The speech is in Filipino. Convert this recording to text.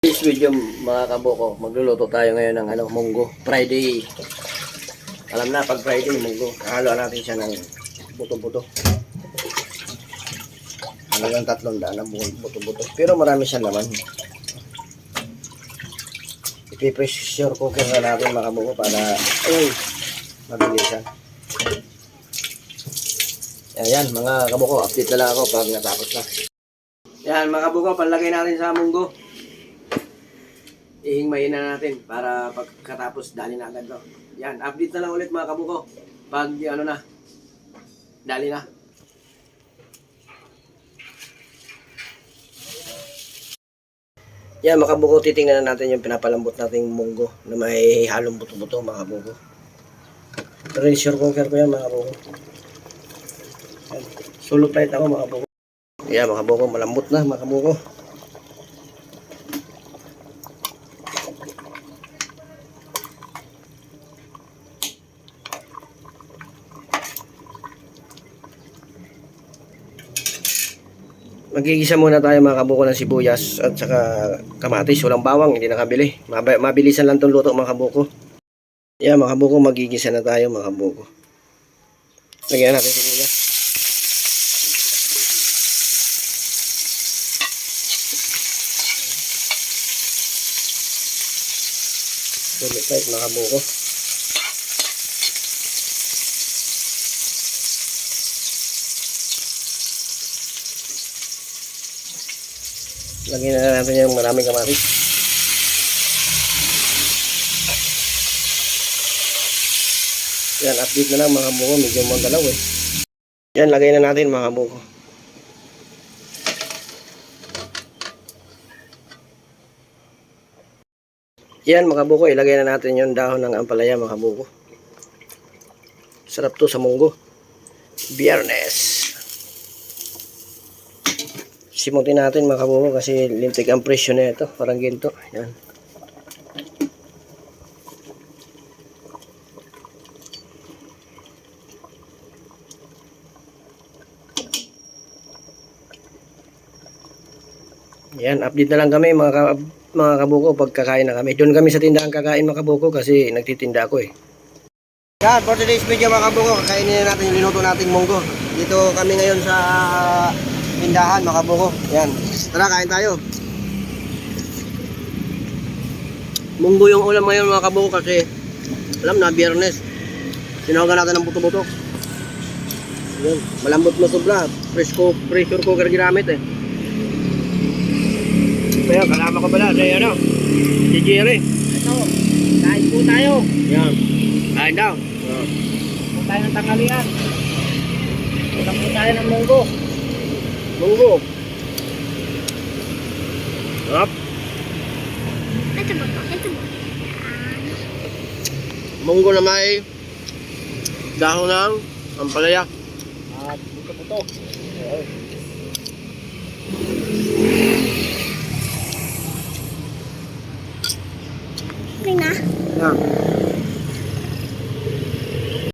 This video mga kaboko, magluluto tayo ngayon ng munggo. Friday. Alam na pag Friday, munggo. Halo natin siya ng buto-buto. Hanggang 300 ang buto-buto. Pero marami siya naman. Ipipressure cooker na natin mga kaboko para mabilisan. Ayan mga kaboko, update na lang ako pag natapos na. Yan mga kaboko, palagay natin sa munggo. Ihingmayin na natin para pagkatapos dali na agad. Yan, update na lang ulit mga kabuko. Pag dali na. Yan mga kabuko, titingnan na natin yung pinapalambot nating munggo na may halong buto-buto mga kabuko. Pressure cooker ko yan mga kabuko. Sulot light ako mga kabuko. Yan mga kabuko, malambot na mga kabuko. Magigisa muna tayo mga kabuko ng sibuyas at saka kamatis, walang bawang, hindi nakabili. Mabilisan lang itong luto mga kabuko. Yeah, mga kabuko, magigisa na tayo mga kabuko. Lagyan natin sibuyas. Sulit tayo mga kabuko. Lagyan na natin yung maraming kamatis. Yan, update na lang mga kabuko. Medyo magalaw eh. Yan, lagay na natin mga kabuko. Yan mga kabuko, ilagay na natin yung dahon ng ampalaya mga kabuko. Sarap to sa munggo. Biyernes. Simutin natin mga kabuko kasi lintik ang presyo na ito. Parang ginto. Yan. Yan, update na lang kami mga kabuko pag kakain na kami. Doon kami sa tindahan kakain mga kabuko kasi nagtitinda ako eh. Yan, for today's video mga kabuko, kakainin na natin yung linuto nating munggo. Dito kami ngayon sa tindahan mga kabuko. Yan. Tara, kain tayo. Munggo yung ulam ngayon mga kabuko kasi alam na, Biyernes. Sinawagan natin ng buto-buto. Yan. Malambot na sobra. Pressure cooker ginamit eh. Kaya kalama ko pala sa si Jerry. Ito, kain po tayo. Yan. Kain daw. Po tayo ng tanghalian. Ulam po tayo ng munggo. Munggo. Sarap. Ito ba? Ito ba? Munggo na may dahon ng ampalaya. At buto-buto. Okay na? Yan.